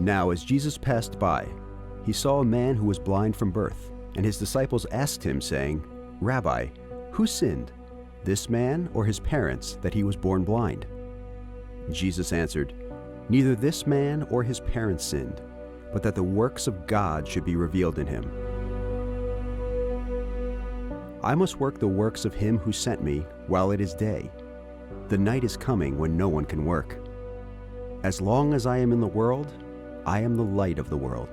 Now as Jesus passed by, he saw a man who was blind from birth, and his disciples asked him, saying, Rabbi, who sinned, this man or his parents, that he was born blind? Jesus answered, Neither this man or his parents sinned, but that the works of God should be revealed in him. I must work the works of him who sent me while it is day. The night is coming when no one can work. As long as I am in the world, I am the light of the world.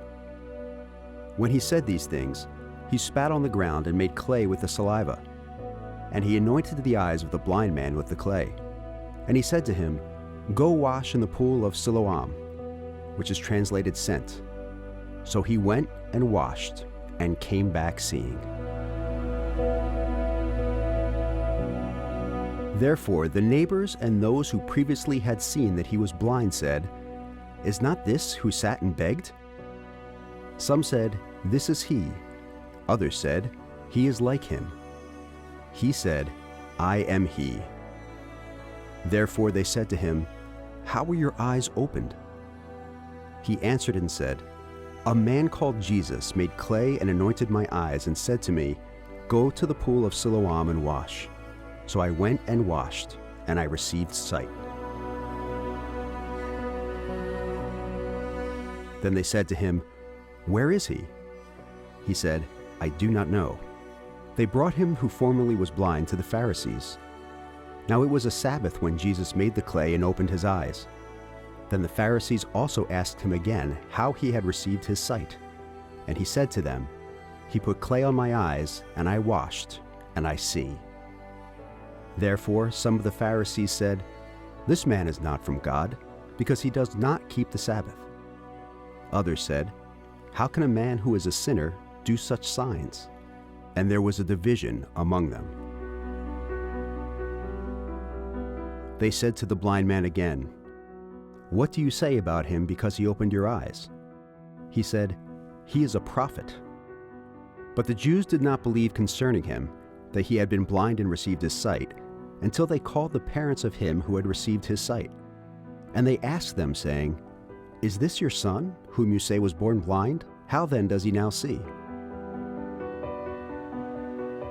When he said these things, he spat on the ground and made clay with the saliva. And he anointed the eyes of the blind man with the clay. And he said to him, Go wash in the pool of Siloam, which is translated sent. So he went and washed, and came back seeing. Therefore the neighbors and those who previously had seen that he was blind said, Is not this who sat and begged? Some said, This is he. Others said, He is like him. He said, I am he. Therefore they said to him, How were your eyes opened? He answered and said, A man called Jesus made clay and anointed my eyes and said to me, Go to the pool of Siloam and wash. So I went and washed, and I received sight. Then they said to him, Where is he? He said, I do not know. They brought him who formerly was blind to the Pharisees. Now it was a Sabbath when Jesus made the clay and opened his eyes. Then the Pharisees also asked him again how he had received his sight. And he said to them, He put clay on my eyes, and I washed, and I see. Therefore some of the Pharisees said, This man is not from God, because he does not keep the Sabbath. Others said, How can a man who is a sinner do such signs? And there was a division among them. They said to the blind man again, What do you say about him because he opened your eyes? He said, He is a prophet. But the Jews did not believe concerning him that he had been blind and received his sight, until they called the parents of him who had received his sight. And they asked them, saying, Is this your son, whom you say was born blind? How then does he now see?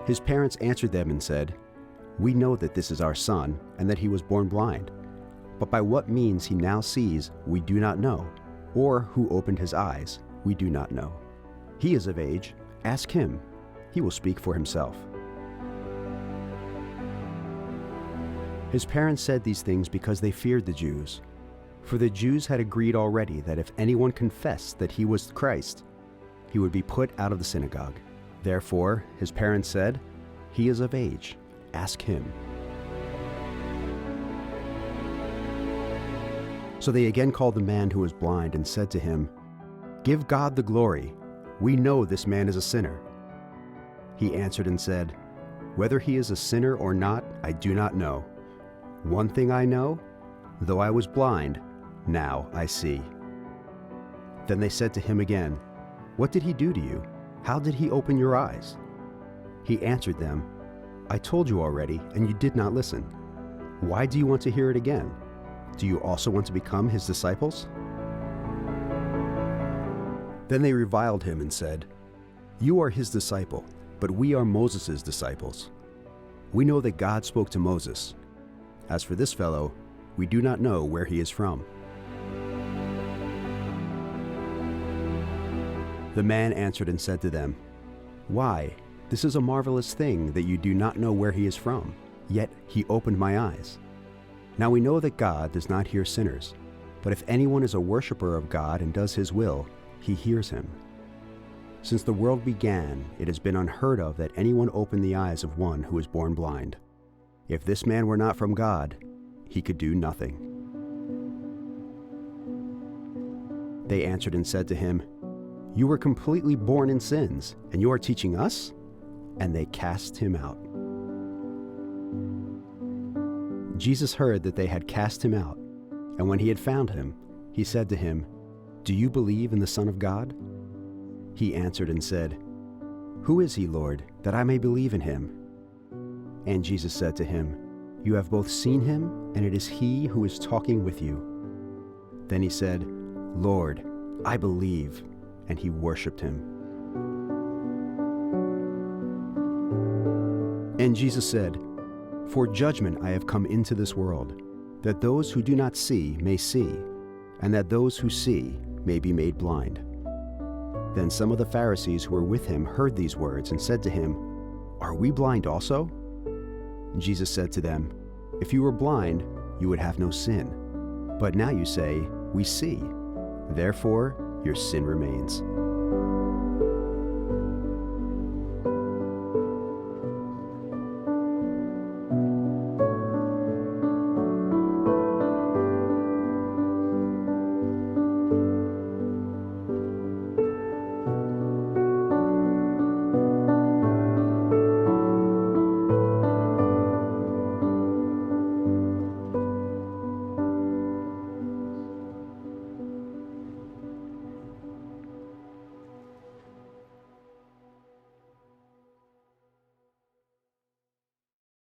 His parents answered them and said, We know that this is our son, and that he was born blind. But by what means he now sees, we do not know, or who opened his eyes, we do not know. He is of age, ask him, he will speak for himself. His parents said these things because they feared the Jews. For the Jews had agreed already that if anyone confessed that he was Christ, he would be put out of the synagogue. Therefore, his parents said, He is of age, ask him. So they again called the man who was blind and said to him, Give God the glory. We know this man is a sinner. He answered and said, Whether he is a sinner or not, I do not know. One thing I know, though I was blind, now I see. Then they said to him again, What did he do to you? How did he open your eyes? He answered them, I told you already, and you did not listen. Why do you want to hear it again? Do you also want to become his disciples? Then they reviled him and said, You are his disciple, but we are Moses' disciples. We know that God spoke to Moses. As for this fellow, we do not know where he is from. The man answered and said to them, Why, this is a marvelous thing that you do not know where he is from, yet he opened my eyes. Now we know that God does not hear sinners, but if anyone is a worshiper of God and does his will, he hears him. Since the world began, it has been unheard of that anyone opened the eyes of one who was born blind. If this man were not from God, he could do nothing. They answered and said to him, You were completely born in sins, and you are teaching us? And they cast him out. Jesus heard that they had cast him out, and when he had found him, he said to him, Do you believe in the Son of God? He answered and said, Who is he, Lord, that I may believe in him? And Jesus said to him, You have both seen him, and it is he who is talking with you. Then he said, Lord, "I believe," and he worshipped him. And Jesus said, "For judgment I have come into this world, that those who do not see may see, and that those who see may be made blind." Then some of the Pharisees who were with him heard these words and said to him, "Are we blind also?" And Jesus said to them, "If you were blind, you would have no sin. But now you say, 'We see.' Therefore your sin remains."